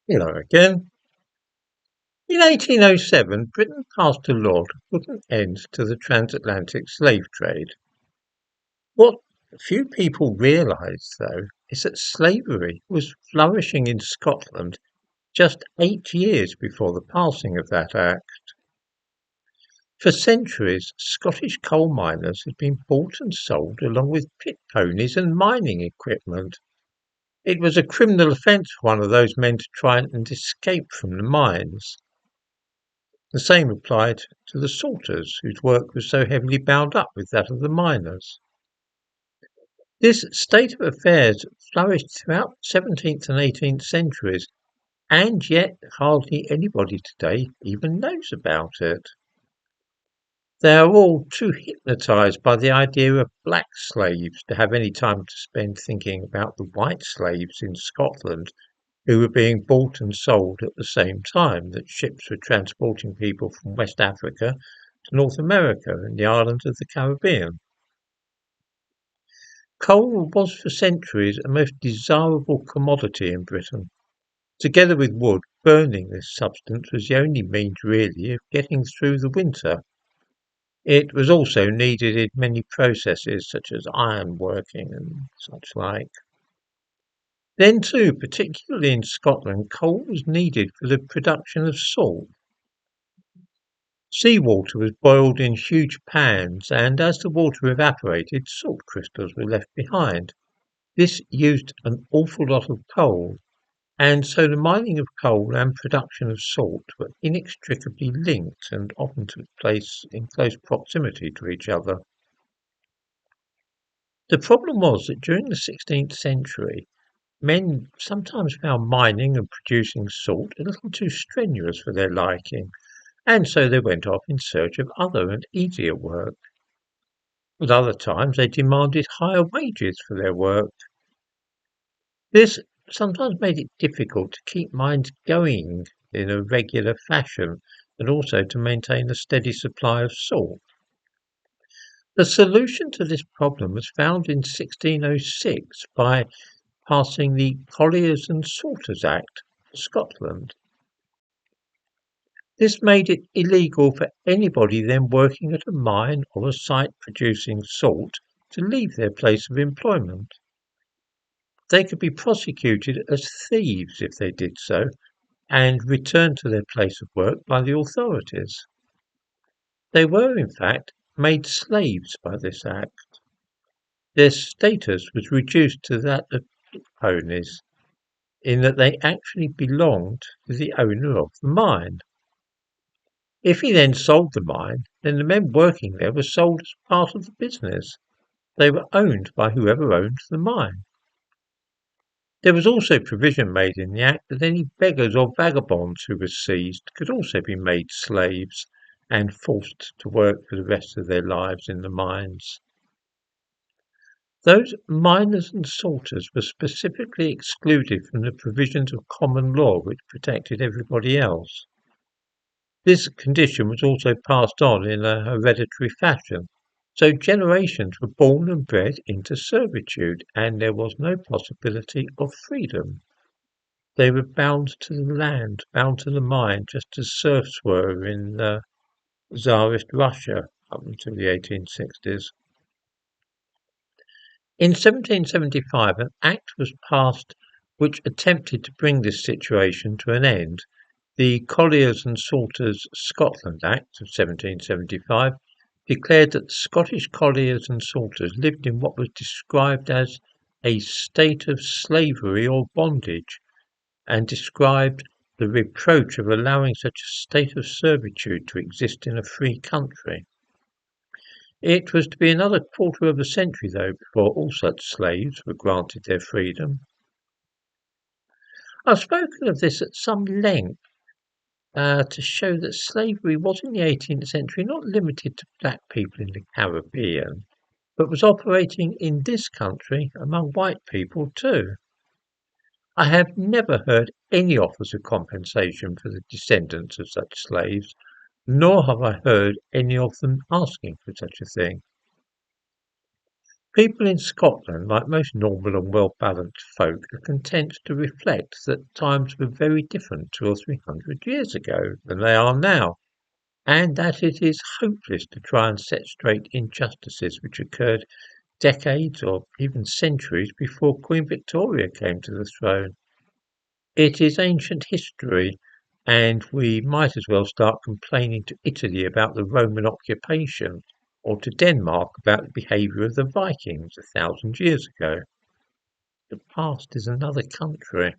Hello again. In 1807, Britain passed a law to put an end to the transatlantic slave trade. What few people realise, though, is that slavery was flourishing in Scotland just 8 years before the passing of that act. For centuries, Scottish coal miners had been bought and sold along with pit ponies and mining equipment. It was a criminal offence for one of those men to try and escape from the mines. The same applied to the sorters, whose work was so heavily bound up with that of the miners. This state of affairs flourished throughout the 17th and 18th centuries, and yet hardly anybody today even knows about it. They are all too hypnotized by the idea of black slaves to have any time to spend thinking about the white slaves in Scotland who were being bought and sold at the same time that ships were transporting people from West Africa to North America and the islands of the Caribbean. Coal was for centuries a most desirable commodity in Britain. Together with wood, burning this substance was the only means really of getting through the winter. It was also needed in many processes such as iron working and such like. Then too, particularly in Scotland, coal was needed for the production of salt. Seawater was boiled in huge pans, and as the water evaporated, salt crystals were left behind. This used an awful lot of coal, and so the mining of coal and production of salt were inextricably linked and often took place in close proximity to each other. The problem was that during the 16th century, men sometimes found mining and producing salt a little too strenuous for their liking, and so they went off in search of other and easier work. At other times they demanded higher wages for their work. This sometimes made it difficult to keep mines going in a regular fashion and also to maintain a steady supply of salt. The solution to this problem was found in 1606 by passing the Colliers and Sorters Act for Scotland. This made it illegal for anybody then working at a mine or a site producing salt to leave their place of employment. They could be prosecuted as thieves if they did so, and returned to their place of work by the authorities. They were, in fact, made slaves by this act. Their status was reduced to that of ponies, in that they actually belonged to the owner of the mine. If he then sold the mine, then the men working there were sold as part of the business. They were owned by whoever owned the mine. There was also provision made in the Act that any beggars or vagabonds who were seized could also be made slaves and forced to work for the rest of their lives in the mines. Those miners and sorters were specifically excluded from the provisions of common law which protected everybody else. This condition was also passed on in a hereditary fashion, so generations were born and bred into servitude, and there was no possibility of freedom. They were bound to the land, bound to the mine, just as serfs were in Tsarist Russia up until the 1860s. In 1775, an act was passed which attempted to bring this situation to an end. The Colliers and Sorters Scotland Act of 1775 declared that Scottish colliers and sorters lived in what was described as a state of slavery or bondage, and described the reproach of allowing such a state of servitude to exist in a free country. It was to be another quarter of a century, though, before all such slaves were granted their freedom. I've spoken of this at some length to show that slavery was in the 18th century not limited to black people in the Caribbean, but was operating in this country among white people too. I have never heard any offers of compensation for the descendants of such slaves, nor have I heard any of them asking for such a thing. People in Scotland, like most normal and well-balanced folk, are content to reflect that times were very different 200 or 300 years ago than they are now, and that it is hopeless to try and set straight injustices which occurred decades or even centuries before Queen Victoria came to the throne. It is ancient history, and we might as well start complaining to Italy about the Roman occupation, or to Denmark about the behaviour of the Vikings 1,000 years ago. The past is another country.